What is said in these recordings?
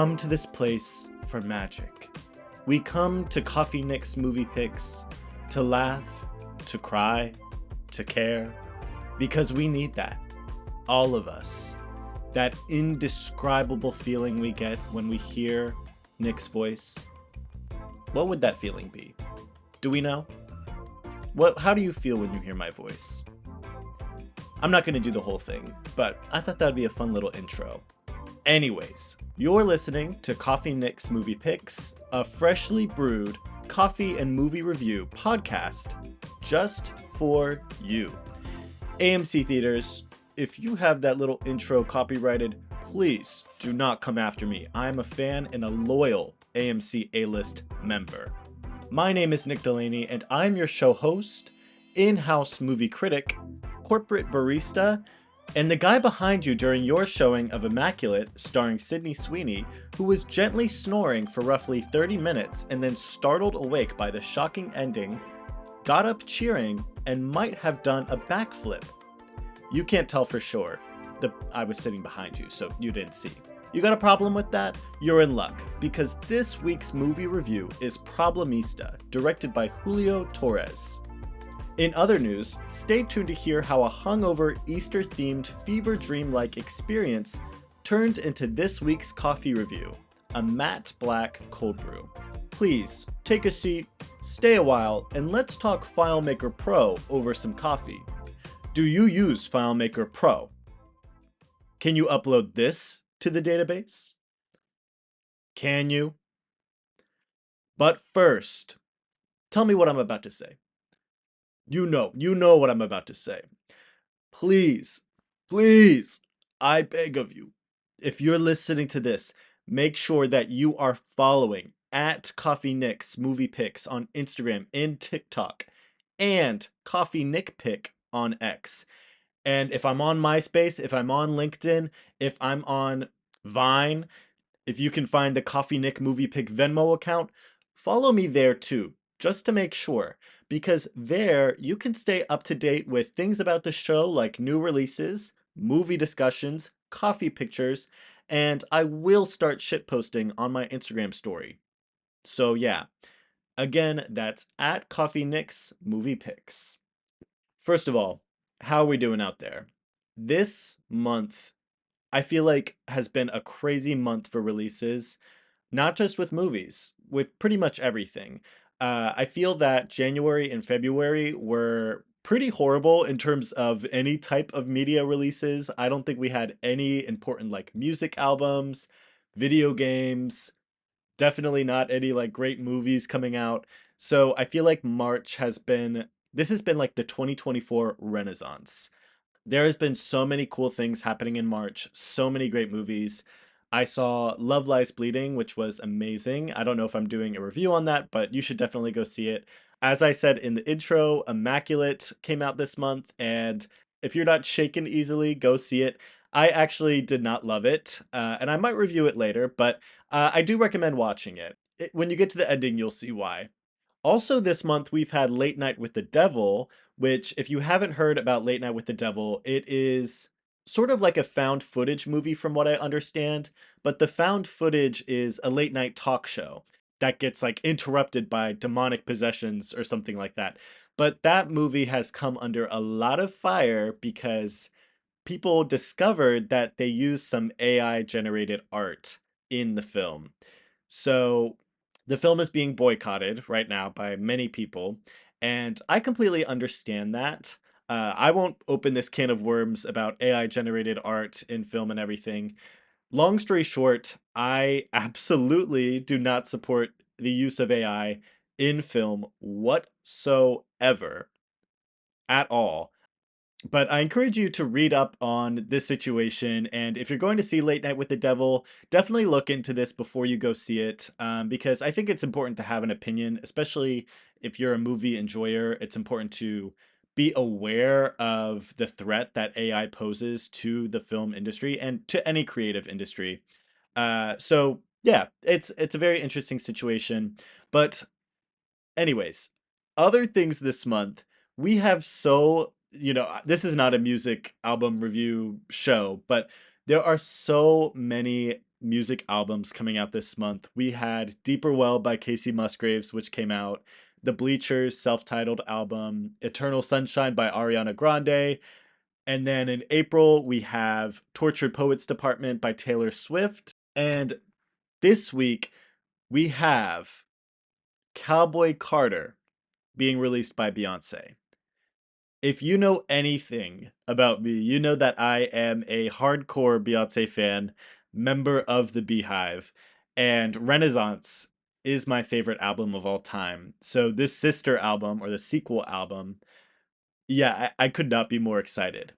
come to this place for magic. We come to Coffee Nick's movie picks to laugh, to cry, to care, because we need that. All of us. That indescribable feeling we get when we hear Nick's voice. What would that feeling be? Do we know? How do you feel when you hear my voice? I'm not going to do the whole thing, but I thought that would be a fun little intro. Anyways, you're listening to Coffee Nick's Movie Picks, a freshly brewed coffee and movie review podcast just for you. AMC Theaters, if you have that little intro copyrighted, please do not come after me. I'm a fan and a loyal AMC A-List member. My name is Nick Delaney, and I'm your show host, in-house movie critic, corporate barista, and the guy behind you during your showing of Immaculate, starring Sydney Sweeney, who was gently snoring for roughly 30 minutes and then startled awake by the shocking ending, got up cheering, and might have done a backflip. You can't tell for sure. I was sitting behind you, so you didn't see. You got a problem with that? You're in luck, because this week's movie review is Problemista, directed by Julio Torres. In other news, stay tuned to hear how a hungover Easter-themed fever dream-like experience turned into this week's coffee review, a matte black cold brew. Please, take a seat, stay a while, and let's talk FileMaker Pro over some coffee. Do you use FileMaker Pro? Can you upload this to the database? Can you? But first, tell me what I'm about to say. You know what I'm about to say. Please, I beg of you, if you're listening to this, make sure that you are following at Coffee Nick's Movie Picks on Instagram and TikTok, and Coffee Nick Pick on X. And if I'm on MySpace, if I'm on LinkedIn, if I'm on Vine, if you can find the Coffee Nick Movie Pick Venmo account, follow me there too, just to make sure. Because there, you can stay up to date with things about the show like new releases, movie discussions, coffee pictures, and I will start shitposting on my Instagram story. So yeah, again, that's at Coffee Nick's Movie Picks. First of all, how are we doing out there? This month, I feel like has been a crazy month for releases, not just with movies, with pretty much everything. I feel that January and February were pretty horrible in terms of any type of media releases. I don't think we had any important like music albums, video games, definitely not any like great movies coming out. So I feel like this has been like the 2024 renaissance. There has been so many cool things happening in March, so many great movies. I saw Love Lies Bleeding, which was amazing. I don't know if I'm doing a review on that, but you should definitely go see it. As I said in the intro, Immaculate came out this month, and if you're not shaken easily, go see it. I actually did not love it, and I might review it later, but I do recommend watching it. When you get to the ending, you'll see why. Also, this month, we've had Late Night with the Devil, which, if you haven't heard about Late Night with the Devil, it is sort of like a found footage movie, from what I understand. But the found footage is a late night talk show that gets like interrupted by demonic possessions or something like that. But that movie has come under a lot of fire because people discovered that they used some AI generated art in the film. So the film is being boycotted right now by many people, and I completely understand that. I won't open this can of worms about AI generated art in film and everything. Long story short, I absolutely do not support the use of AI in film whatsoever at all. But I encourage you to read up on this situation. And if you're going to see Late Night with the Devil, definitely look into this before you go see it. Because I think it's important to have an opinion, especially if you're a movie enjoyer. It's important to be aware of the threat that AI poses to the film industry and to any creative industry. So yeah, it's a very interesting situation. But anyways, other things this month, we have this is not a music album review show, but there are so many music albums coming out this month. We had Deeper Well by Casey Musgraves, which came out, The Bleachers' self titled album, Eternal Sunshine by Ariana Grande. And then in April, we have Tortured Poets Department by Taylor Swift. And this week, we have Cowboy Carter being released by Beyonce. If you know anything about me, you know that I am a hardcore Beyonce fan, member of the Beehive, and Renaissance is my favorite album of all time. So this sister album or the sequel album, yeah, I could not be more excited.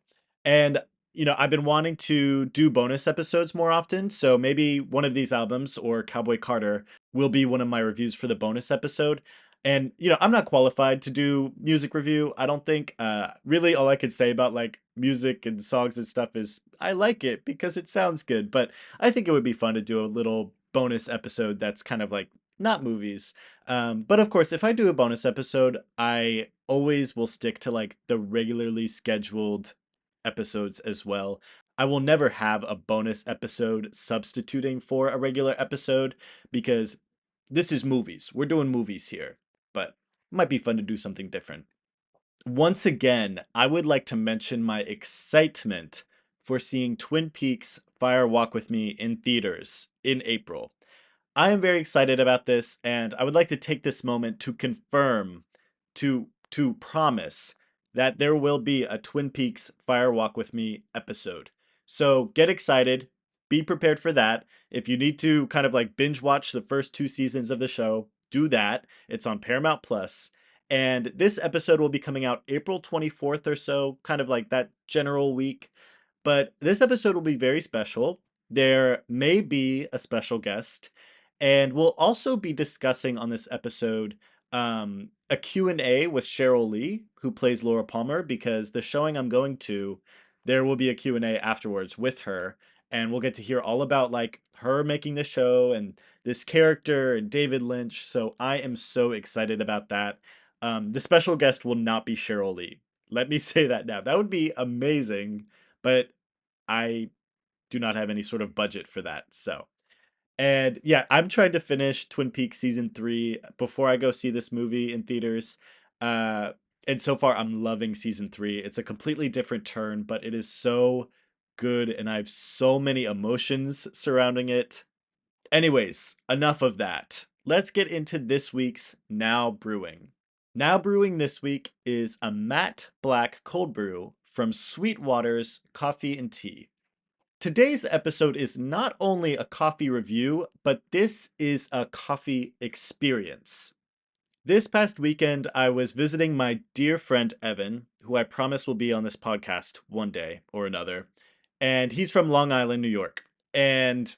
And, I've been wanting to do bonus episodes more often. So maybe one of these albums or Cowboy Carter will be one of my reviews for the bonus episode. And, I'm not qualified to do music review. I don't think, really all I could say about like music and songs and stuff is I like it because it sounds good. But I think it would be fun to do a little bonus episode that's kind of like not movies. But of course, if I do a bonus episode, I always will stick to like the regularly scheduled episodes as well. I will never have a bonus episode substituting for a regular episode because this is movies. We're doing movies here, but it might be fun to do something different. Once again, I would like to mention my excitement for seeing Twin Peaks Fire Walk with Me in theaters in April. I am very excited about this, and I would like to take this moment to confirm, to promise that there will be a Twin Peaks Fire Walk with Me episode. So get excited, be prepared for that. If you need to kind of like binge watch the first two seasons of the show, do that. It's on Paramount Plus. And this episode will be coming out April 24th or so, kind of like that general week. But this episode will be very special. There may be a special guest, and we'll also be discussing on this episode a Q&A with Cheryl Lee, who plays Laura Palmer, because the showing I'm going to, there will be a Q&A afterwards with her, and we'll get to hear all about like her making the show and this character and David Lynch. So I am so excited about that. The special guest will not be Cheryl Lee. Let me say that now. That would be amazing, but I do not have any sort of budget for that. So, and yeah, I'm trying to finish Twin Peaks season 3 before I go see this movie in theaters. Uh, and so far, I'm loving season 3. It's a completely different turn, but it is so good, and I have so many emotions surrounding it. Anyways, enough of that. Let's get into this week's Now Brewing. Now Brewing this week is a matte black cold brew from Sweetwater's Coffee and Tea. Today's episode is not only a coffee review, but this is a coffee experience. This past weekend, I was visiting my dear friend Evan, who I promise will be on this podcast one day or another. And he's from Long Island, New York. And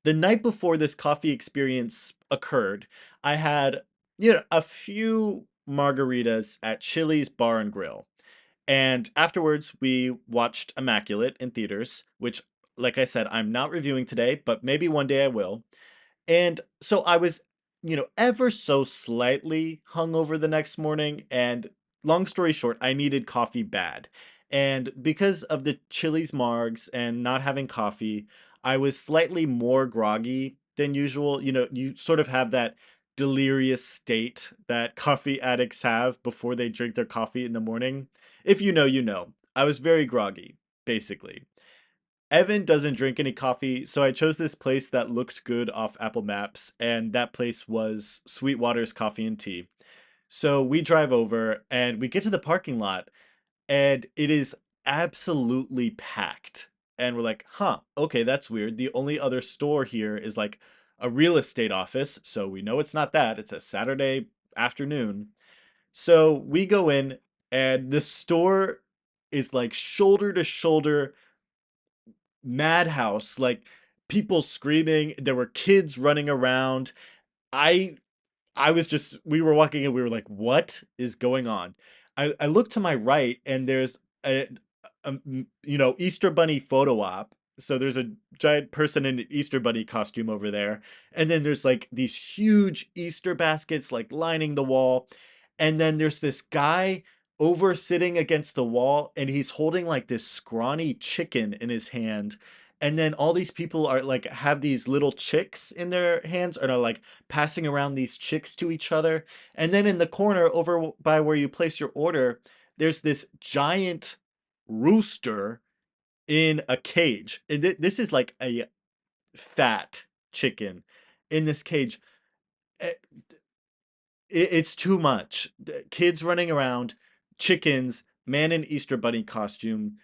the night before this coffee experience occurred, I had, a few margaritas at Chili's Bar and Grill. And afterwards, we watched Immaculate in theaters, which, like I said, I'm not reviewing today, but maybe one day I will. And so I was, ever so slightly hungover the next morning. And long story short, I needed coffee bad. And because of the Chili's Margs and not having coffee, I was slightly more groggy than usual. You sort of have that delirious state that coffee addicts have before they drink their coffee in the morning. If you know, you know. I was very groggy, basically. Evan doesn't drink any coffee, so I chose this place that looked good off Apple Maps, and that place was Sweetwater's Coffee and Tea. So we drive over and we get to the parking lot, and it is absolutely packed. And we're like, huh, okay, that's weird. The only other store here is like a real estate office, so we know it's not that. It's a Saturday afternoon. So we go in, and the store is like shoulder to shoulder madhouse, like people screaming. There were kids running around. I I was just we were walking and we were like, what is going on? I look to my right and there's a Easter Bunny photo op. So there's a giant person in an Easter Bunny costume over there. And then there's like these huge Easter baskets like lining the wall. And then there's this guy over sitting against the wall and he's holding like this scrawny chicken in his hand. and then all these people are like have these little chicks in their hands and are like passing around these chicks to each other. And then in the corner over by where you place your order, there's this giant rooster in a cage. And this is like a fat chicken in this cage. Eh, it's too much. Kids running around, chickens, man in Easter bunny costume.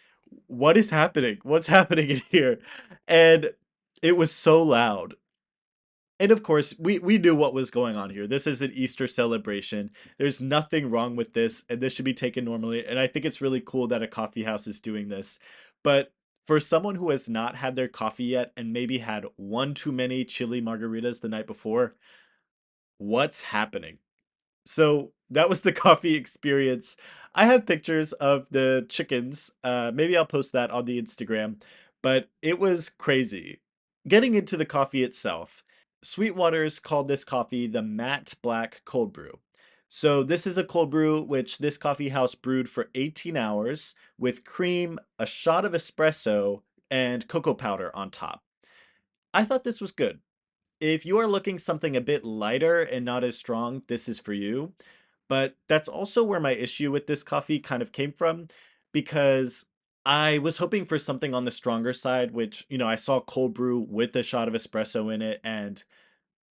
What is happening? What's happening in here? And it was so loud. And of course, we knew what was going on here. This is an Easter celebration. There's nothing wrong with this, and this should be taken normally. And I think it's really cool that a coffee house is doing this. But for someone who has not had their coffee yet and maybe had one too many chili margaritas the night before, what's happening? So that was the coffee experience. I have pictures of the chickens. Maybe I'll post that on the Instagram, but it was crazy. Getting into the coffee itself, Sweetwater's called this coffee the matte black cold brew. So this is a cold brew which this coffee house brewed for 18 hours with cream, a shot of espresso, and cocoa powder on top. I thought this was good. If you are looking something a bit lighter and not as strong, this is for you. But that's also where my issue with this coffee kind of came from because I was hoping for something on the stronger side, which, I saw cold brew with a shot of espresso in it, and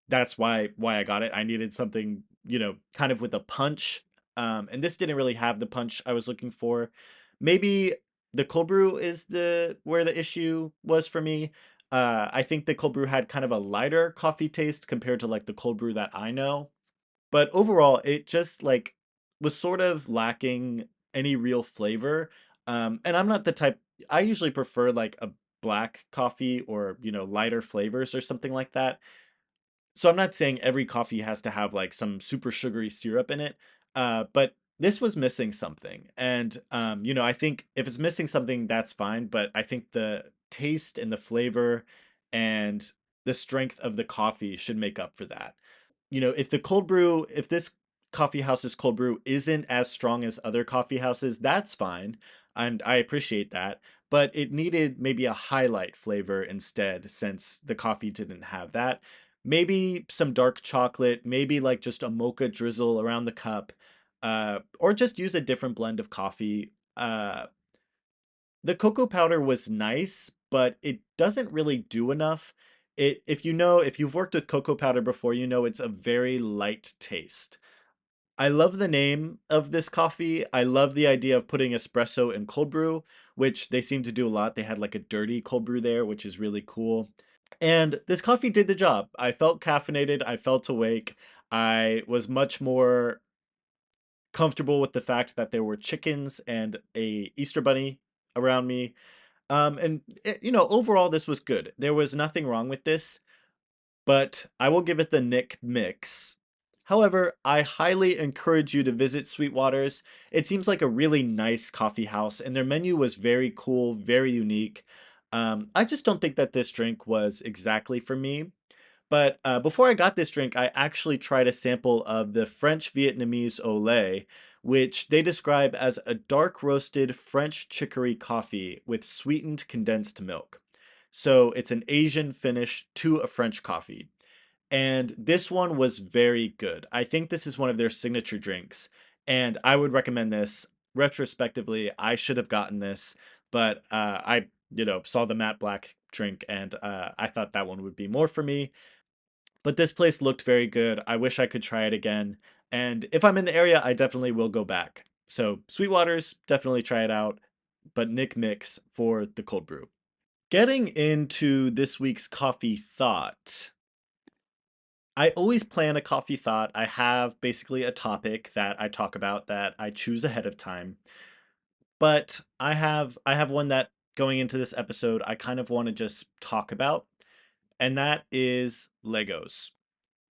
that's why I got it. I needed something, kind of with a punch. And this didn't really have the punch I was looking for. Maybe the cold brew is the where the issue was for me. I think the cold brew had kind of a lighter coffee taste compared to like the cold brew that I know. But overall, it just like was sort of lacking any real flavor. And I'm not the type I usually prefer like a black coffee or, lighter flavors or something like that. So I'm not saying every coffee has to have like some super sugary syrup in it, but this was missing something. And I think if it's missing something, that's fine. But I think the taste and the flavor and the strength of the coffee should make up for that. If this coffee house's cold brew isn't as strong as other coffee houses, that's fine. And I appreciate that. But it needed maybe a highlight flavor instead, since the coffee didn't have that. Maybe some dark chocolate, maybe like just a mocha drizzle around the cup, or just use a different blend of coffee. The cocoa powder was nice, but it doesn't really do enough. If you've worked with cocoa powder before, it's a very light taste. I love the name of this coffee. I love the idea of putting espresso in cold brew, which they seem to do a lot. They had like a dirty cold brew there, which is really cool. And this coffee did the job. I felt caffeinated. I felt awake. I was much more comfortable with the fact that there were chickens and a Easter bunny around me. Overall, this was good. There was nothing wrong with this, but I will give it the Nick mix. However, I highly encourage you to visit Sweetwater's. It seems like a really nice coffee house, and their menu was very cool, very unique. I just don't think that this drink was exactly for me. But before I got this drink, I actually tried a sample of the French Vietnamese Olé, which they describe as a dark roasted French chicory coffee with sweetened condensed milk. So it's an Asian finish to a French coffee. And this one was very good. I think this is one of their signature drinks. And I would recommend this. Retrospectively, I should have gotten this, but I, saw the matte black drink and I thought that one would be more for me. But this place looked very good. I wish I could try it again. And if I'm in the area, I definitely will go back. So, Sweetwater's, definitely try it out. But Nick Mix for the cold brew. Getting into this week's coffee thought. I always plan a coffee thought. I have basically a topic that I talk about that I choose ahead of time. But I have one that going into this episode I kind of want to just talk about, and that is Legos.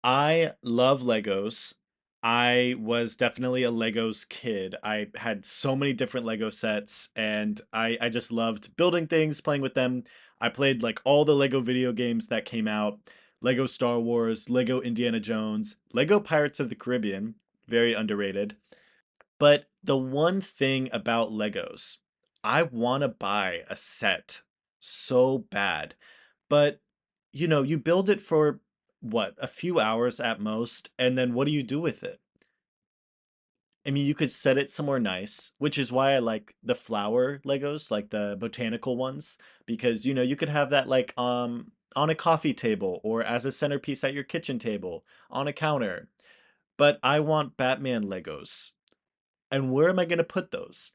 I love Legos. I was definitely a Legos kid. I had so many different Lego sets and I just loved building things, playing with them. I played like all the Lego video games that came out. Lego Star Wars, Lego Indiana Jones, Lego Pirates of the Caribbean, very underrated. But the one thing about Legos, I want to buy a set so bad. But, you build it for what, a few hours at most, and then what do you do with it? I mean, you could set it somewhere nice, which is why I like the flower Legos, like the botanical ones, because you could have that like on a coffee table or as a centerpiece at your kitchen table, on a counter. But I want Batman Legos. And where am I going to put those?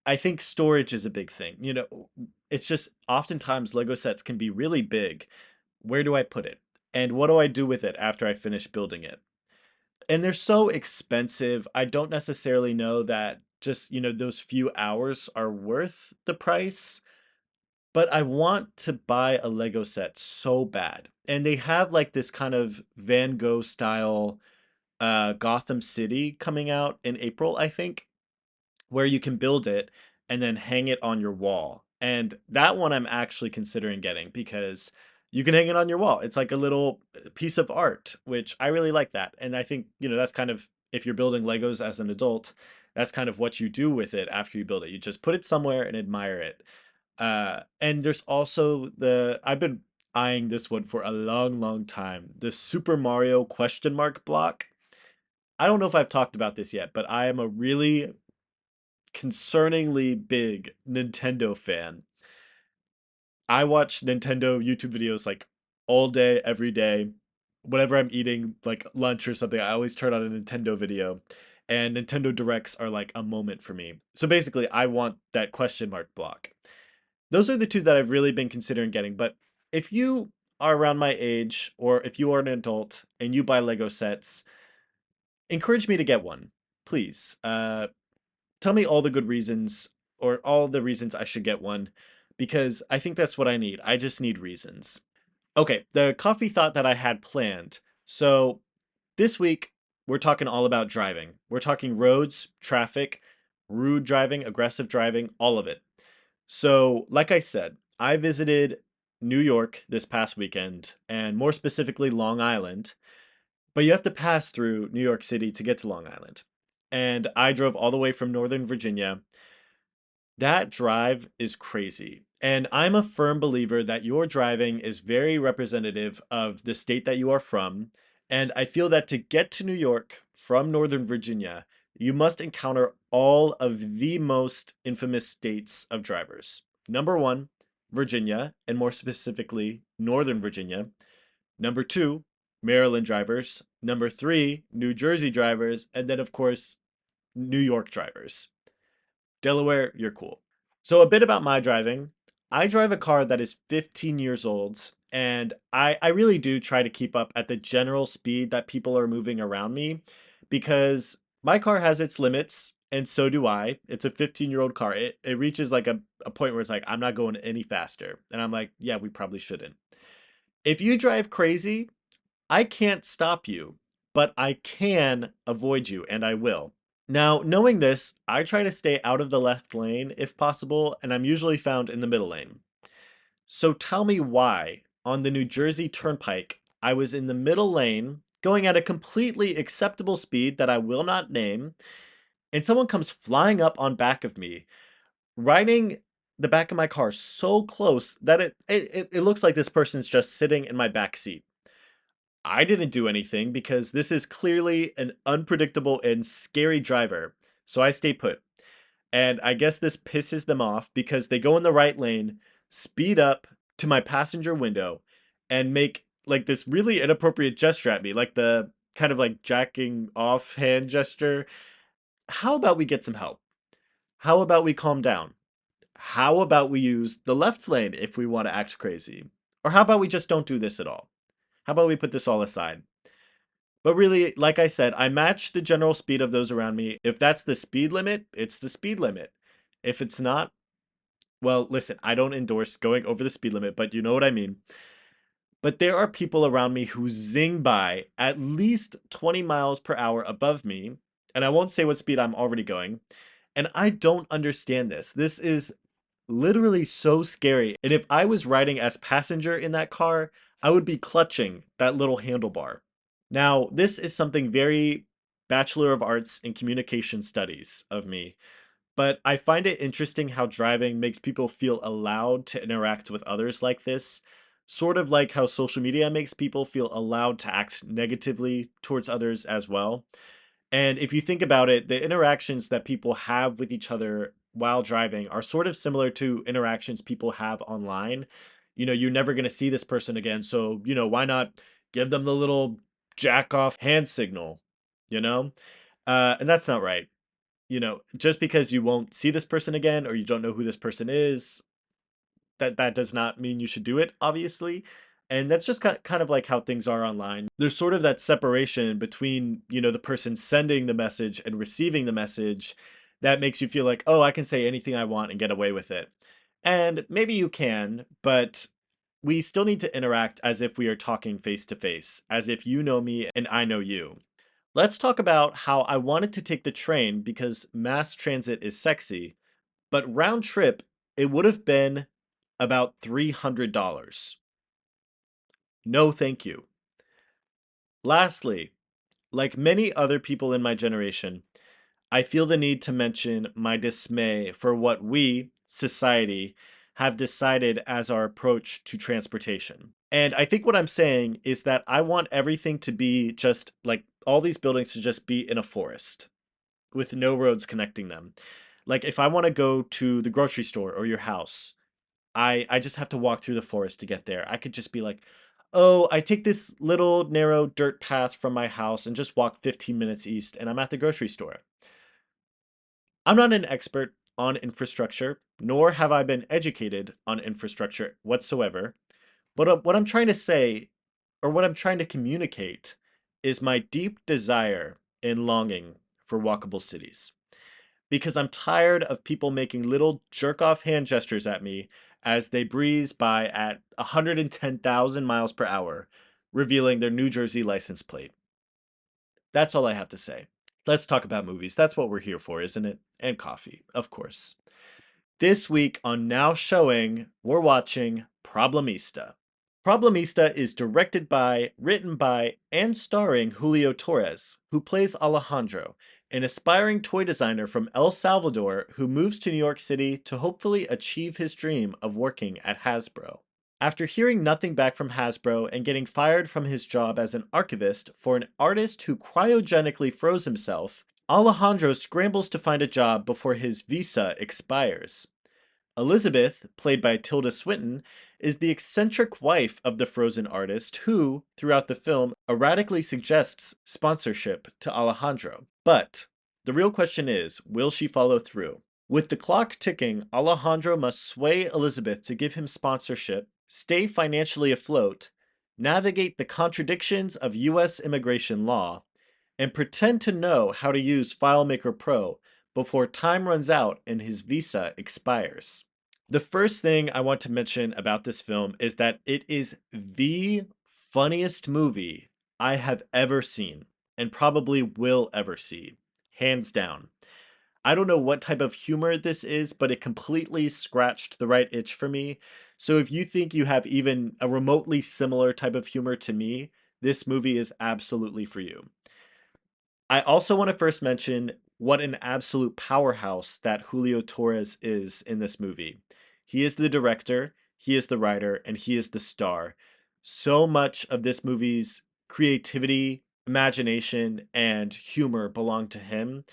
I think storage is a big thing. It's just oftentimes Lego sets can be really big. Where do I put it? And what do I do with it after I finish building it? And they're so expensive. I don't necessarily know that just, those few hours are worth the price, but I want to buy a Lego set so bad. And they have like this kind of Van Gogh style Gotham City coming out in April, I think, where you can build it and then hang it on your wall. And that one I'm actually considering getting because you can hang it on your wall. It's like a little piece of art, which I really like that. And I think, that's kind of, if you're building Legos as an adult, that's kind of what you do with it after you build it. You just put it somewhere and admire it. And there's also I've been eyeing this one for a long, long time. The Super Mario question mark block. I don't know if I've talked about this yet, but I am a really concerningly big Nintendo fan. I watch Nintendo YouTube videos like all day, every day. Whenever I'm eating like lunch or something, I always turn on a Nintendo video. And Nintendo Directs are like a moment for me. So basically, I want that question mark block. Those are the two that I've really been considering getting. But if you are around my age, or if you are an adult and you buy Lego sets, encourage me to get one, please. Tell me all the good reasons or all the reasons I should get one because I think that's what I need. I just need reasons. Okay, the coffee thought that I had planned. So this week, we're talking all about driving. We're talking roads, traffic, rude driving, aggressive driving, all of it. So, like I said, I visited New York this past weekend, and more specifically, Long Island. But you have to pass through New York City to get to Long Island. And I drove all the way from Northern Virginia. That drive is crazy. And I'm a firm believer that your driving is very representative of the state that you are from. And I feel that to get to New York from Northern Virginia, you must encounter all of the most infamous states of drivers. Number one, Virginia, and more specifically, Northern Virginia. Number two, Maryland drivers. Number three, New Jersey drivers. And then, of course, New York drivers. Delaware, you're cool. So, a bit about my driving. I drive a car that is 15 years old, and I really do try to keep up at the general speed that people are moving around me because my car has its limits, and so do I. It's a 15-year-old car. It reaches like a point where it's like, I'm not going any faster. And I'm like, yeah, we probably shouldn't. If you drive crazy, I can't stop you, but I can avoid you, and I will. Now, knowing this, I try to stay out of the left lane if possible, and I'm usually found in the middle lane. So tell me why, on the New Jersey Turnpike, I was in the middle lane, going at a completely acceptable speed that I will not name, and someone comes flying up on back of me, riding the back of my car so close that it looks like this person's just sitting in my back seat. I didn't do anything because this is clearly an unpredictable and scary driver, so I stay put. And I guess this pisses them off because they go in the right lane, speed up to my passenger window, and make like this really inappropriate gesture at me, like the kind of like jacking off hand gesture. How about we get some help? How about we calm down? How about we use the left lane if we want to act crazy? Or how about we just don't do this at all? How about we put this all aside? But really, like I said, I match the general speed of those around me. If that's the speed limit, it's the speed limit. If it's not, well, listen, I don't endorse going over the speed limit, but you know what I mean. But there are people around me who zing by at least 20 miles per hour above me, and I won't say what speed I'm already going. And I don't understand this. This is literally so scary. And if I was riding as passenger in that car, I would be clutching that little handlebar. Now, this is something very Bachelor of Arts in Communication Studies of me. But I find it interesting how driving makes people feel allowed to interact with others like this, sort of like how social media makes people feel allowed to act negatively towards others as well. And if you think about it, the interactions that people have with each other while driving are sort of similar to interactions people have online. You're never going to see this person again. So, why not give them the little jack off hand signal, you know? And that's not right. Just because you won't see this person again or you don't know who this person is, that does not mean you should do it, obviously. And that's just kind of like how things are online. There's sort of that separation between, the person sending the message and receiving the message that makes you feel like, oh, I can say anything I want and get away with it. And maybe you can, but we still need to interact as if we are talking face to face, as if you know me and I know you. Let's talk about how I wanted to take the train because mass transit is sexy, but round trip, it would have been about $300. No, thank you. Lastly, like many other people in my generation, I feel the need to mention my dismay for what we, society, have decided as our approach to transportation. And I think what I'm saying is that I want everything to be just like all these buildings to just be in a forest with no roads connecting them. Like if I want to go to the grocery store or your house, I just have to walk through the forest to get there. I could just be like, "Oh, I take this little narrow dirt path from my house and just walk 15 minutes east and I'm at the grocery store." I'm not an expert on infrastructure, nor have I been educated on infrastructure whatsoever. But what I'm trying to say, or what I'm trying to communicate, is my deep desire and longing for walkable cities. Because I'm tired of people making little jerk off hand gestures at me as they breeze by at 110,000 miles per hour, revealing their New Jersey license plate. That's all I have to say. Let's talk about movies. That's what we're here for, isn't it? And coffee, of course. This week on Now Showing, we're watching Problemista. Problemista is directed by, written by, and starring Julio Torres, who plays Alejandro, an aspiring toy designer from El Salvador who moves to New York City to hopefully achieve his dream of working at Hasbro. After hearing nothing back from Hasbro and getting fired from his job as an archivist for an artist who cryogenically froze himself, Alejandro scrambles to find a job before his visa expires. Elizabeth, played by Tilda Swinton, is the eccentric wife of the frozen artist who, throughout the film, erratically suggests sponsorship to Alejandro. But the real question is, will she follow through? With the clock ticking, Alejandro must sway Elizabeth to give him sponsorship, stay financially afloat, navigate the contradictions of US immigration law, and pretend to know how to use FileMaker Pro before time runs out and his visa expires. The first thing I want to mention about this film is that it is the funniest movie I have ever seen and probably will ever see, hands down. I don't know what type of humor this is, but it completely scratched the right itch for me. So if you think you have even a remotely similar type of humor to me, this movie is absolutely for you. I also want to first mention what an absolute powerhouse that Julio Torres is in this movie. He is the director, he is the writer, and he is the star. So much of this movie's creativity, imagination, and humor belong to him,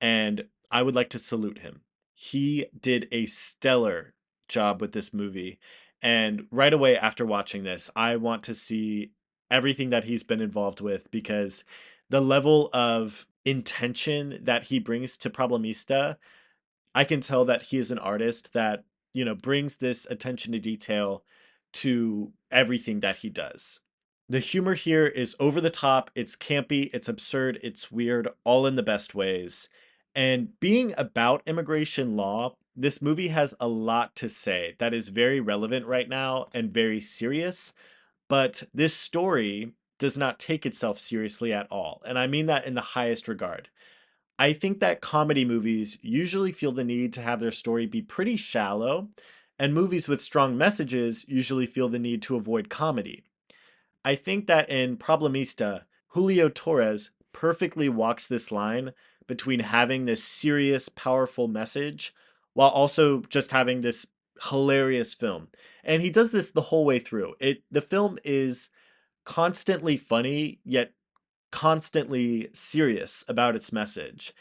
and I would like to salute him. He did a stellar job with this movie. And right away after watching this, I want to see everything that he's been involved with because the level of intention that he brings to Problemista, I can tell that he is an artist that, brings this attention to detail to everything that he does. The humor here is over the top, it's campy, it's absurd, it's weird, all in the best ways. And being about immigration law, this movie has a lot to say that is very relevant right now and very serious. But this story does not take itself seriously at all. And I mean that in the highest regard. I think that comedy movies usually feel the need to have their story be pretty shallow, and movies with strong messages usually feel the need to avoid comedy. I think that in Problemista, Julio Torres perfectly walks this line between having this serious, powerful message while also just having this hilarious film. And he does this the whole way through. The film is constantly funny, yet constantly serious about its message.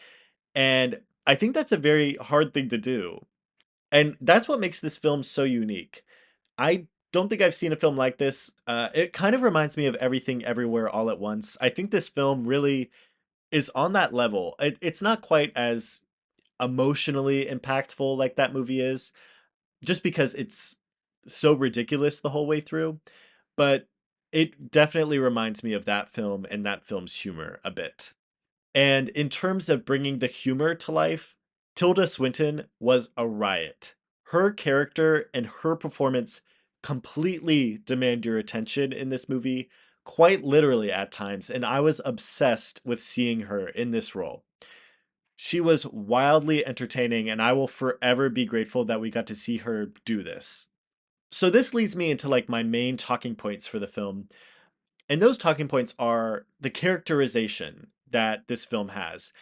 And I think that's a very hard thing to do. And that's what makes this film so unique. I don't think I've seen a film like this. It kind of reminds me of Everything Everywhere All at Once. I think this film really is on that level. It's not quite as emotionally impactful like that movie is, just because it's so ridiculous the whole way through. But it definitely reminds me of that film and that film's humor a bit. And in terms of bringing the humor to life, Tilda Swinton was a riot. Her character and her performance completely demand your attention in this movie, quite literally at times, and I was obsessed with seeing her in this role. She was wildly entertaining, and I will forever be grateful that we got to see her do this. So this leads me into like my main talking points for the film. And those talking points are the characterization that this film has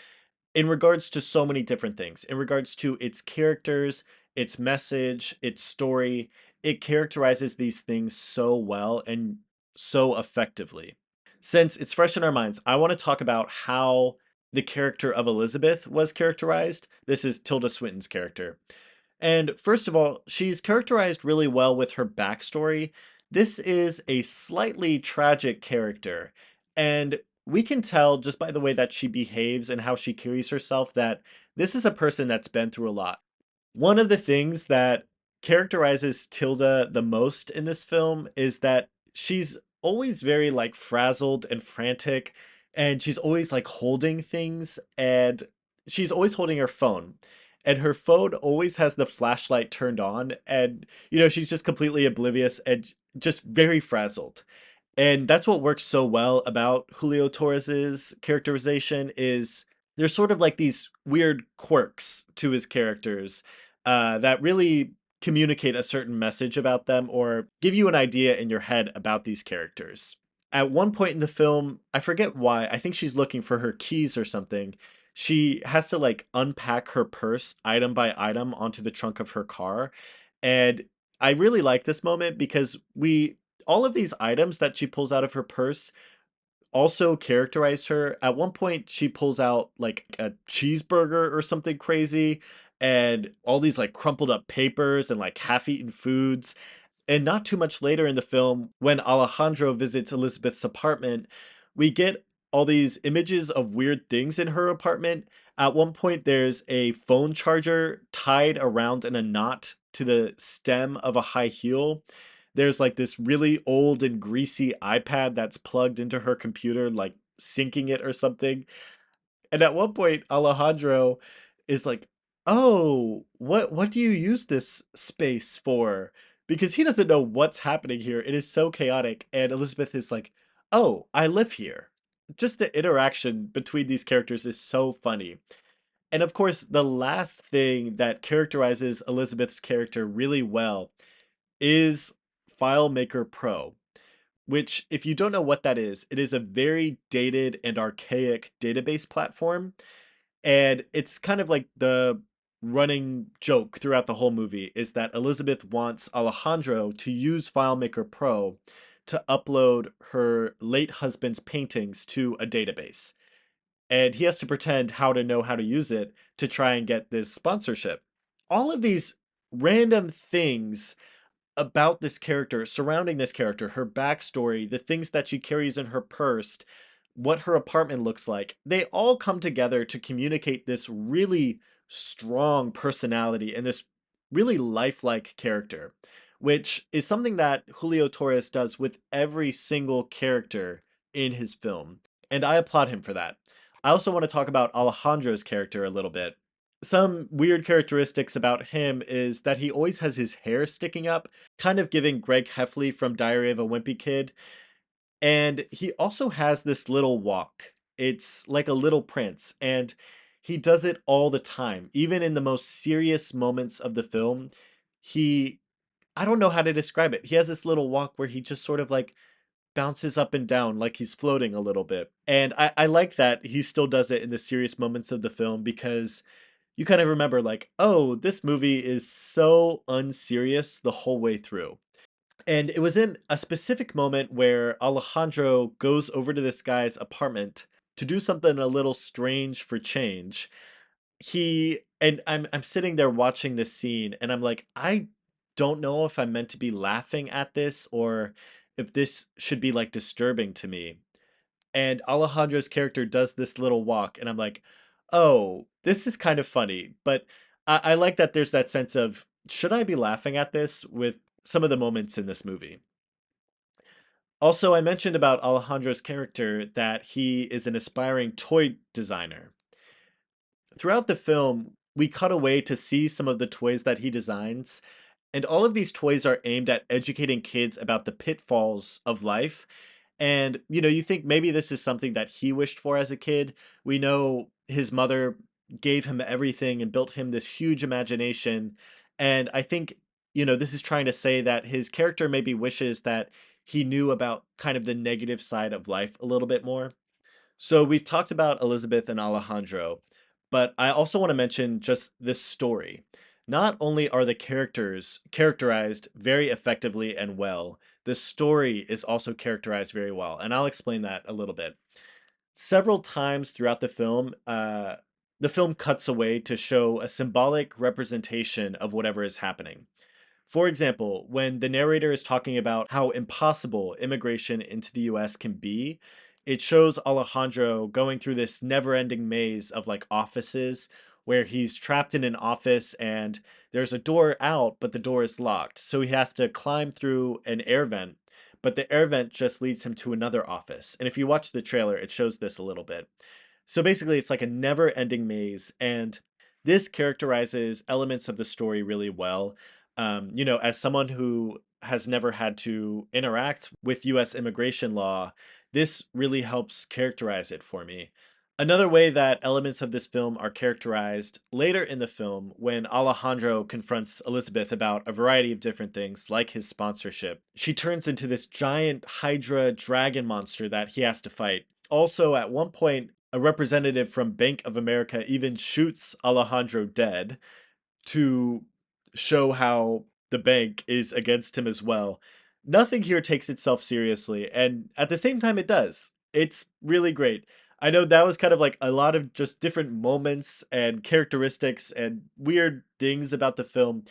in regards to so many different things, in regards to its characters, its message, its story. It characterizes these things so well and so effectively. Since it's fresh in our minds, I want to talk about how the character of Elizabeth was characterized. This is Tilda Swinton's character. And first of all, she's characterized really well with her backstory. This is a slightly tragic character, and we can tell just by the way that she behaves and how she carries herself that this is a person that's been through a lot. One of the things that characterizes Tilda the most in this film is that she's always very like frazzled and frantic, and she's always like holding things, and she's always holding her phone. And her phone always has the flashlight turned on, and she's just completely oblivious and just very frazzled. And that's what works so well about Julio Torres's characterization is there's sort of like these weird quirks to his characters that really communicate a certain message about them or give you an idea in your head about these characters. At one point in the film, I forget why, I think she's looking for her keys or something. She has to like unpack her purse item by item onto the trunk of her car. And I really like this moment because we all of these items that she pulls out of her purse also characterize her. At one point, she pulls out like a cheeseburger or something crazy, and all these like crumpled up papers and like half eaten foods. And not too much later in the film, when Alejandro visits Elizabeth's apartment, we get all these images of weird things in her apartment. At one point, there's a phone charger tied around in a knot to the stem of a high heel. There's like this really old and greasy iPad that's plugged into her computer, like syncing it or something. And at one point, Alejandro is like, "Oh, what do you use this space for?" Because he doesn't know what's happening here. It is so chaotic. And Elizabeth is like, "Oh, I live here." Just the interaction between these characters is so funny. And of course, the last thing that characterizes Elizabeth's character really well is FileMaker Pro, which, if you don't know what that is, it is a very dated and archaic database platform, and it's kind of like the running joke throughout the whole movie is that Elizabeth wants Alejandro to use FileMaker Pro to upload her late husband's paintings to a database. And he has to pretend how to know how to use it to try and get this sponsorship. All of these random things about this character, surrounding this character, her backstory, the things that she carries in her purse, what her apartment looks like, they all come together to communicate this really strong personality and this really lifelike character, which is something that Julio Torres does with every single character in his film. And I applaud him for that. I also want to talk about Alejandro's character a little bit. Some weird characteristics about him is that he always has his hair sticking up, kind of giving Greg Heffley from Diary of a Wimpy Kid. And he also has this little walk. It's like a little prince, and he does it all the time. Even in the most serious moments of the film, he I don't know how to describe it. He has this little walk where he just sort of like bounces up and down like he's floating a little bit. And I like that he still does it in the serious moments of the film because you kind of remember, like, oh, this movie is so unserious the whole way through. And it was in a specific moment where Alejandro goes over to this guy's apartment to do something a little strange for change. I'm sitting there watching this scene and I'm like, I don't know if I'm meant to be laughing at this or if this should be like disturbing to me. And Alejandro's character does this little walk and I'm like, oh, this is kind of funny. But I like that there's that sense of, should I be laughing at this with some of the moments in this movie? Also, I mentioned about Alejandro's character that he is an aspiring toy designer. Throughout the film, we cut away to see some of the toys that he designs, and all of these toys are aimed at educating kids about the pitfalls of life. And, you think maybe this is something that he wished for as a kid. We know his mother gave him everything and built him this huge imagination. And I think, this is trying to say that his character maybe wishes that he knew about kind of the negative side of life a little bit more. So we've talked about Elizabeth and Alejandro, but I also want to mention just this story. Not only are the characters characterized very effectively and well, the story is also characterized very well, and I'll explain that a little bit. Several times throughout the film cuts away to show a symbolic representation of whatever is happening. For example, when the narrator is talking about how impossible immigration into the US can be, it shows Alejandro going through this never ending maze of like offices where he's trapped in an office and there's a door out, but the door is locked. So he has to climb through an air vent, but the air vent just leads him to another office. And if you watch the trailer, it shows this a little bit. So basically, it's like a never ending maze. And this characterizes elements of the story really well. As someone who has never had to interact with US immigration law, this really helps characterize it for me. Another way that elements of this film are characterized later in the film when Alejandro confronts Elizabeth about a variety of different things, like his sponsorship. She turns into this giant Hydra dragon monster that he has to fight. Also, at one point, a representative from Bank of America even shoots Alejandro dead to show how the bank is against him as well. Nothing here takes itself seriously, and at the same time, it does. It's really great. I know that was kind of like a lot of just different moments and characteristics and weird things about the film.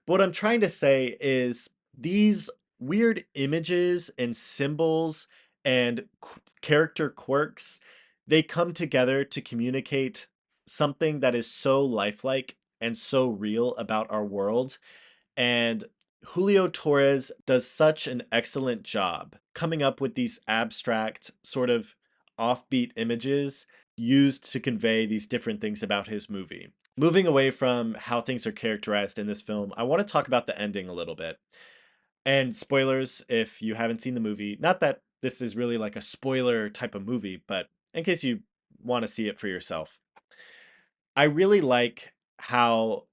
But what I'm trying to say is these weird images and symbols and character quirks, they come together to communicate something that is so lifelike and so real about our world. And Julio Torres does such an excellent job coming up with these abstract, sort of offbeat images used to convey these different things about his movie. Moving away from how things are characterized in this film, I want to talk about the ending a little bit. And spoilers if you haven't seen the movie. Not that this is really like a spoiler type of movie, but in case you want to see it for yourself. I really like how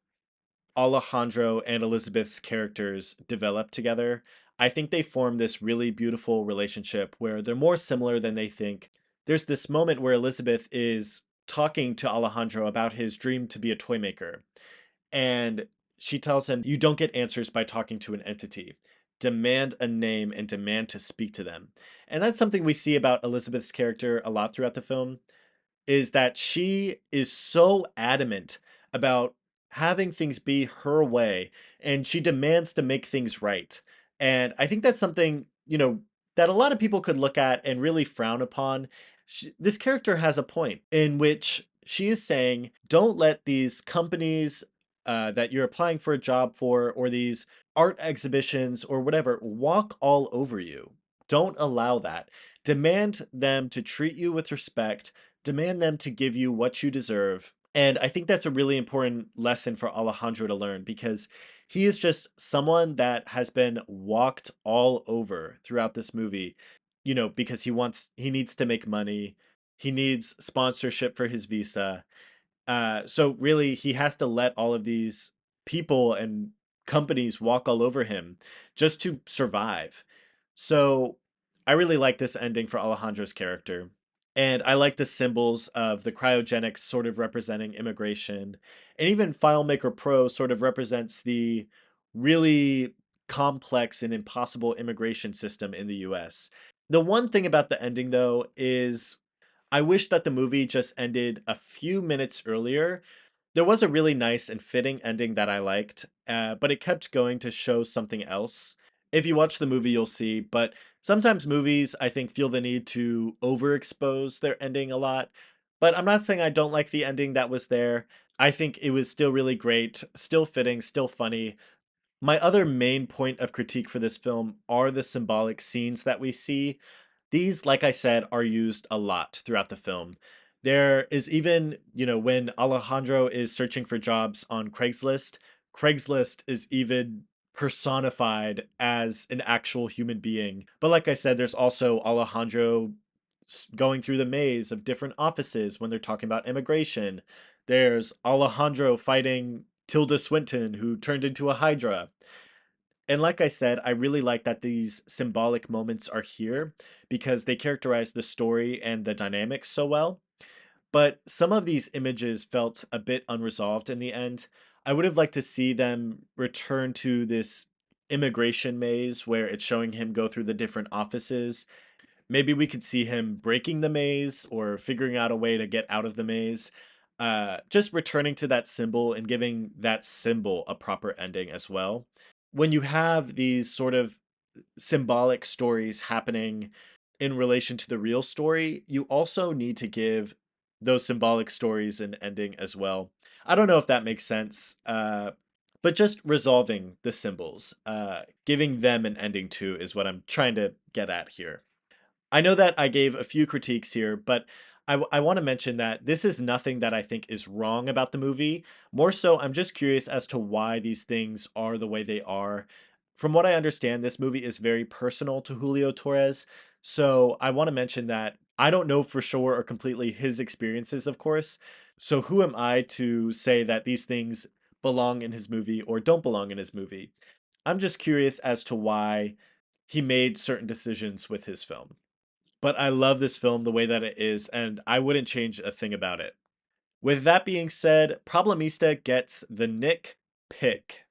Alejandro and Elizabeth's characters develop together. I think they form this really beautiful relationship where they're more similar than they think. There's this moment where Elizabeth is talking to Alejandro about his dream to be a toy maker. And she tells him, you don't get answers by talking to an entity. Demand a name and demand to speak to them. And that's something we see about Elizabeth's character a lot throughout the film is that she is so adamant about having things be her way and she demands to make things right. And I think that's something, that a lot of people could look at and really frown upon. This character has a point in which she is saying, don't let these companies that you're applying for a job for or these art exhibitions or whatever walk all over you. Don't allow that. Demand them to treat you with respect, demand them to give you what you deserve. And I think that's a really important lesson for Alejandro to learn because he is just someone that has been walked all over throughout this movie, because he needs to make money, he needs sponsorship for his visa. So really, he has to let all of these people and companies walk all over him just to survive. So I really like this ending for Alejandro's character. And I like the symbols of the cryogenics sort of representing immigration. And even FileMaker Pro sort of represents the really complex and impossible immigration system in the US. The one thing about the ending, though, is I wish that the movie just ended a few minutes earlier. There was a really nice and fitting ending that I liked, but it kept going to show something else. If you watch the movie, you'll see, but sometimes movies, I think, feel the need to overexpose their ending a lot. But I'm not saying I don't like the ending that was there. I think it was still really great, still fitting, still funny. My other main point of critique for this film are the symbolic scenes that we see. These, like I said, are used a lot throughout the film. There is even, when Alejandro is searching for jobs on Craigslist, Craigslist is even personified as an actual human being. But like I said, there's also Alejandro going through the maze of different offices when they're talking about immigration. There's Alejandro fighting Tilda Swinton, who turned into a Hydra. And like I said, I really like that these symbolic moments are here because they characterize the story and the dynamics so well. But some of these images felt a bit unresolved in the end. I would have liked to see them return to this immigration maze where it's showing him go through the different offices. Maybe we could see him breaking the maze or figuring out a way to get out of the maze. Just returning to that symbol and giving that symbol a proper ending as well. When you have these sort of symbolic stories happening in relation to the real story, you also need to give those symbolic stories an ending as well. I don't know if that makes sense, but just resolving the symbols, giving them an ending too, is what I'm trying to get at here. I know that I gave a few critiques here, but I want to mention that this is nothing that I think is wrong about the movie. More so, I'm just curious as to why these things are the way they are. From what I understand, this movie is very personal to Julio Torres. So I want to mention that I don't know for sure or completely his experiences, of course. So who am I to say that these things belong in his movie or don't belong in his movie? I'm just curious as to why he made certain decisions with his film. But I love this film the way that it is, and I wouldn't change a thing about it. With that being said, Problemista gets the Nick pick.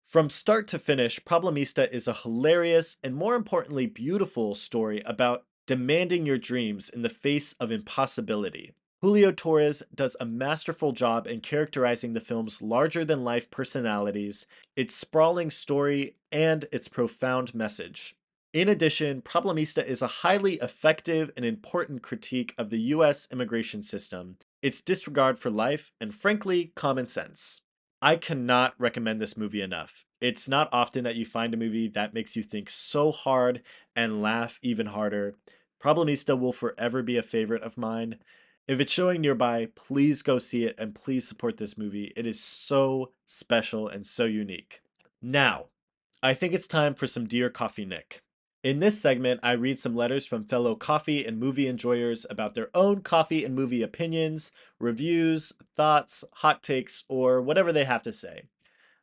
From start to finish, Problemista is a hilarious and more importantly beautiful story about demanding your dreams in the face of impossibility. Julio Torres does a masterful job in characterizing the film's larger than life personalities, its sprawling story, and its profound message. In addition, Problemista is a highly effective and important critique of the US immigration system, its disregard for life, and frankly, common sense. I cannot recommend this movie enough. It's not often that you find a movie that makes you think so hard and laugh even harder. Problemista will forever be a favorite of mine. If it's showing nearby, please go see it and please support this movie. It is so special and so unique. Now, I think it's time for some Dear Coffee Nick. In this segment, I read some letters from fellow coffee and movie enjoyers about their own coffee and movie opinions, reviews, thoughts, hot takes, or whatever they have to say.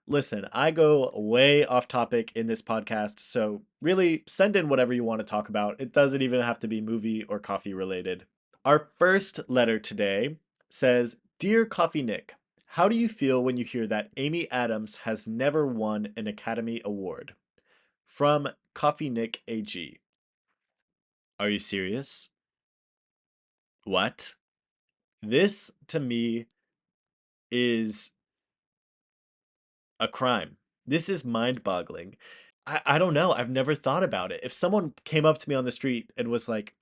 Listen, I go way off topic in this podcast, so really send in whatever you want to talk about. It doesn't even have to be movie or coffee related. Our first letter today says, Dear Coffee Nick, how do you feel when you hear that Amy Adams has never won an Academy Award? From Coffee Nick AG. Are you serious? What? This to me is a crime. This is mind boggling. I don't know. I've never thought about it. If someone came up to me on the street and was like,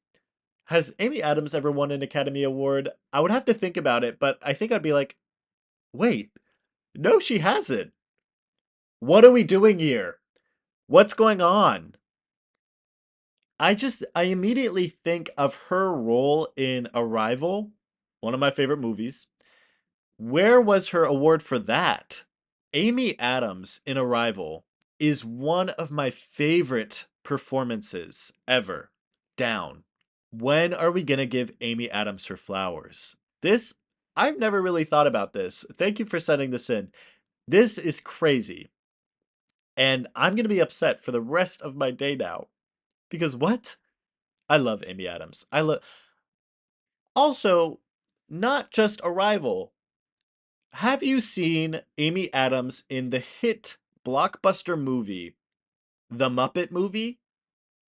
has Amy Adams ever won an Academy Award? I would have to think about it, but I think I'd be like, wait, no, she hasn't. What are we doing here? What's going on? I immediately think of her role in Arrival, one of my favorite movies. Where was her award for that? Amy Adams in Arrival is one of my favorite performances ever. Down. When are we going to give Amy Adams her flowers? This, I've never really thought about this. Thank you for sending this in. This is crazy. And I'm going to be upset for the rest of my day now. Because what? I love Amy Adams. I love also not just Arrival. Have you seen Amy Adams in the hit blockbuster movie, The Muppet Movie?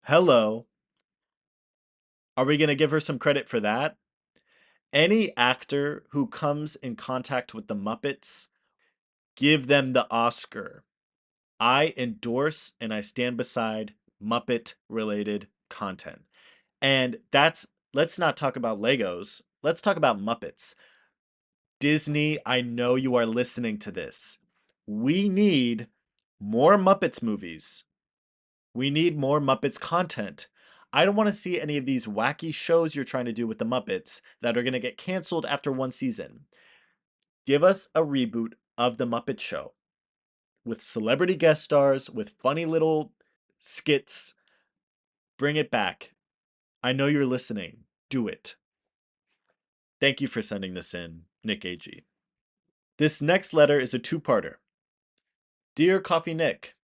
Hello. Are we going to give her some credit for that? Any actor who comes in contact with the Muppets, give them the Oscar. I endorse and I stand beside Muppet related content. And that's, let's not talk about Legos. Let's talk about Muppets. Disney, I know you are listening to this. We need more Muppets movies. We need more Muppets content. I don't want to see any of these wacky shows you're trying to do with the Muppets that are going to get canceled after one season. Give us a reboot of The Muppet Show with celebrity guest stars, with funny little skits. Bring it back. I know you're listening. Do it. Thank you for sending this in, Nick AG. This next letter is a two-parter. Dear Coffee Nick,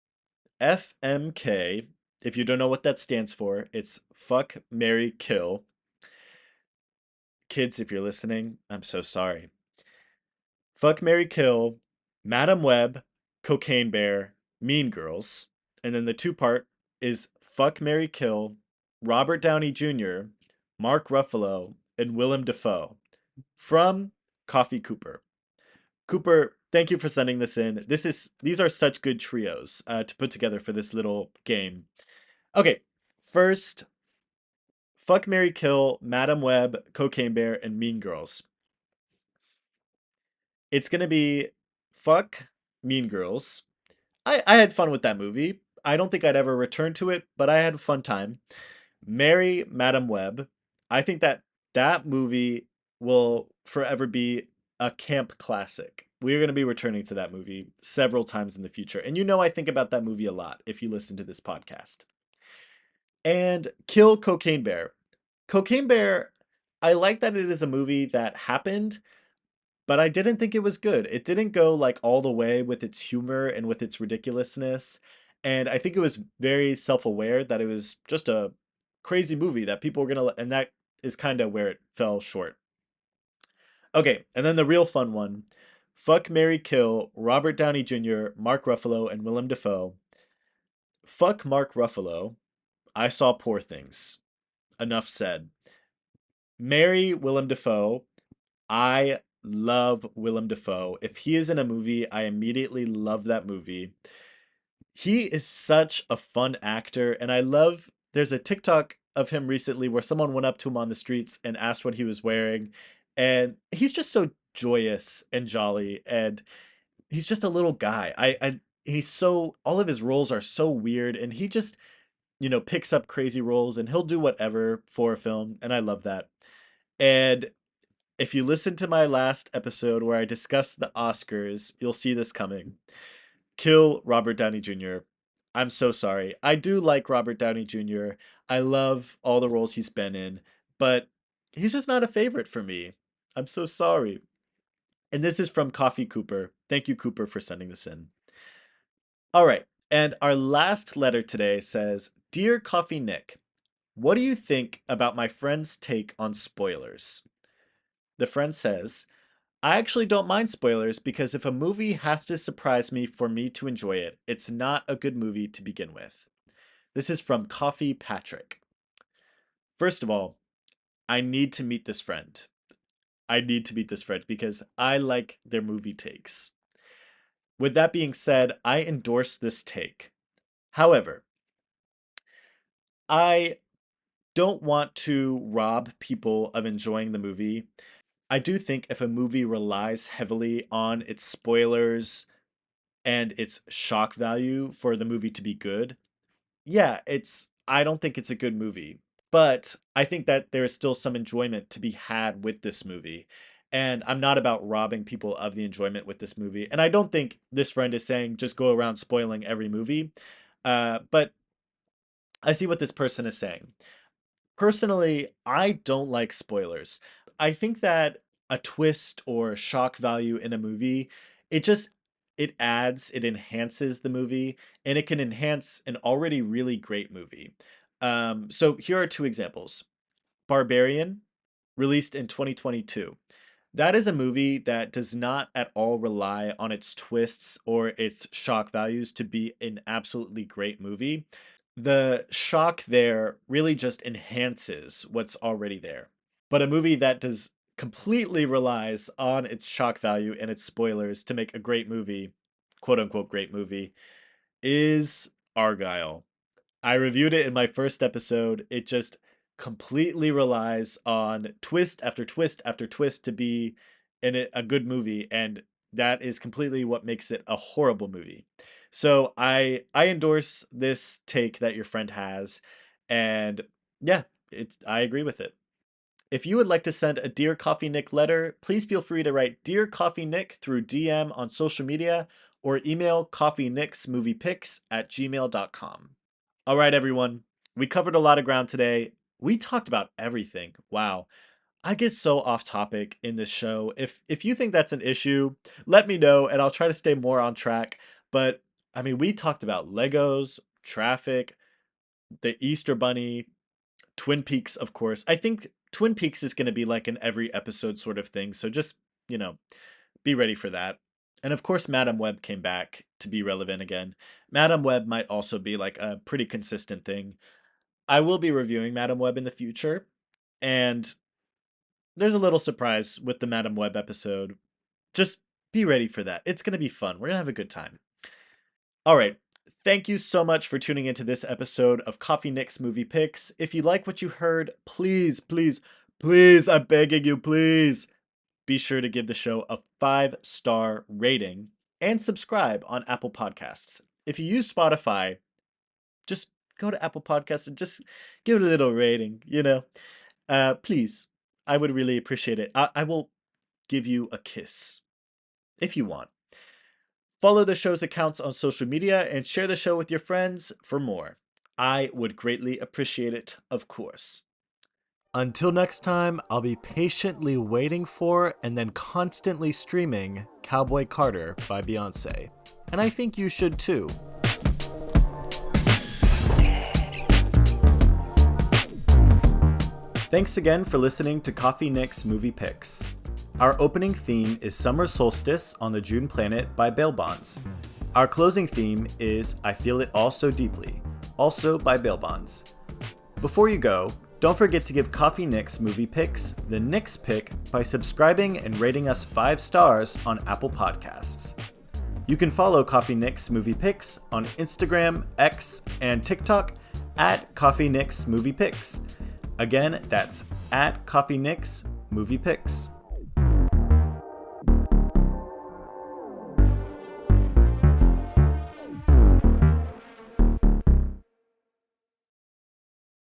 FMK, if you don't know what that stands for, it's fuck, marry, kill. Kids, if you're listening, I'm so sorry. Fuck, marry, kill, Madam Web, Cocaine Bear, Mean Girls. And then the two-part is fuck, marry, kill, Robert Downey Jr., Mark Ruffalo, and Willem Dafoe. From Coffee Cooper. Cooper, thank you for sending this in. These are such good trios to put together for this little game. Okay, first, fuck, marry, kill, Madam Web, Cocaine Bear, and Mean Girls. It's gonna be fuck Mean Girls. I had fun with that movie. I don't think I'd ever return to it, but I had a fun time. Marry Madam Web. I think that that movie will forever be a camp classic. We're going to be returning to that movie several times in the future. And you know I think about that movie a lot if you listen to this podcast. And Kill Cocaine Bear. Cocaine Bear, I like that it is a movie that happened, but I didn't think it was good. It didn't go like all the way with its humor and with its ridiculousness. And I think it was very self-aware that it was just a crazy movie that people were gonna, and that is kind of where it fell short. Okay, and then the real fun one. Fuck, marry, kill, Robert Downey Jr., Mark Ruffalo, and Willem Dafoe. Fuck Mark Ruffalo. I saw Poor Things. Enough said. Marry Willem Dafoe. I love Willem Dafoe. If he is in a movie, I immediately love that movie. He is such a fun actor, and I love there's a TikTok of him recently where someone went up to him on the streets and asked what he was wearing, and he's just so joyous and jolly, and he's just a little guy. He's so all of his roles are so weird, and he just, picks up crazy roles and he'll do whatever for a film, and I love that. And if you listen to my last episode where I discussed the Oscars, you'll see this coming. Kill Robert Downey Jr. I'm so sorry. I do like Robert Downey Jr. I love all the roles he's been in, but he's just not a favorite for me. I'm so sorry. And this is from Coffee Cooper. Thank you, Cooper, for sending this in. All right. And our last letter today says, Dear Coffee Nick, what do you think about my friend's take on spoilers? The friend says, I actually don't mind spoilers because if a movie has to surprise me for me to enjoy it, it's not a good movie to begin with. This is from Coffee Patrick. First of all, I need to meet this friend. I need to meet this friend because I like their movie takes. With that being said, I endorse this take. However, I don't want to rob people of enjoying the movie. I do think if a movie relies heavily on its spoilers and its shock value for the movie to be good, yeah, I don't think it's a good movie. But I think that there is still some enjoyment to be had with this movie. And I'm not about robbing people of the enjoyment with this movie. And I don't think this friend is saying just go around spoiling every movie. But I see what this person is saying. Personally, I don't like spoilers. I think that a twist or shock value in a movie, it just it enhances the movie, and it can enhance an already really great movie. So here are two examples. Barbarian, released in 2022. That is a movie that does not at all rely on its twists or its shock values to be an absolutely great movie. The shock there really just enhances what's already there. But a movie that does completely relies on its shock value and its spoilers to make a great movie, quote unquote great movie, is Argyle. I reviewed it in my first episode. It just completely relies on twist after twist after twist to be a good movie, and that is completely what makes it a horrible movie. So I endorse this take that your friend has, and yeah, I agree with it. If you would like to send a Dear Coffee Nick letter, please feel free to write Dear Coffee Nick through DM on social media or email coffeenicksmoviepics@gmail.com. All right, everyone. We covered a lot of ground today. We talked about everything. Wow. I get so off topic in this show. If you think that's an issue, let me know and I'll try to stay more on track. But I mean, we talked about Legos, traffic, the Easter Bunny, Twin Peaks, of course. I think Twin Peaks is going to be like an every episode sort of thing. So just, you know, be ready for that. And of course, Madam Web came back to be relevant again. Madam Web might also be like a pretty consistent thing. I will be reviewing Madam Web in the future. And there's a little surprise with the Madam Web episode. Just be ready for that. It's going to be fun. We're going to have a good time. All right. Thank you so much for tuning into this episode of Coffee Nick's Movie Picks. If you like what you heard, please, please, please, I'm begging you, please, be sure to give the show a 5-star rating and subscribe on Apple Podcasts. If you use Spotify, just go to Apple Podcasts and just give it a little rating, Please, I would really appreciate it. I will give you a kiss if you want. Follow the show's accounts on social media and share the show with your friends for more. I would greatly appreciate it, of course. Until next time, I'll be patiently waiting for and then constantly streaming Cowboy Carter by Beyonce. And I think you should too. Thanks again for listening to Coffee Nick's Movie Picks. Our opening theme is Summer Solstice on the June Planet by Bail Bonds. Our closing theme is I Feel It All So Deeply, also by Bail Bonds. Before you go, don't forget to give Coffee Nick's Movie Picks the Nick's Pick by subscribing and rating us 5 stars on Apple Podcasts. You can follow Coffee Nick's Movie Picks on Instagram, X, and TikTok at Coffee Nick's Movie Picks. Again, that's at Coffee Nick's Movie Picks.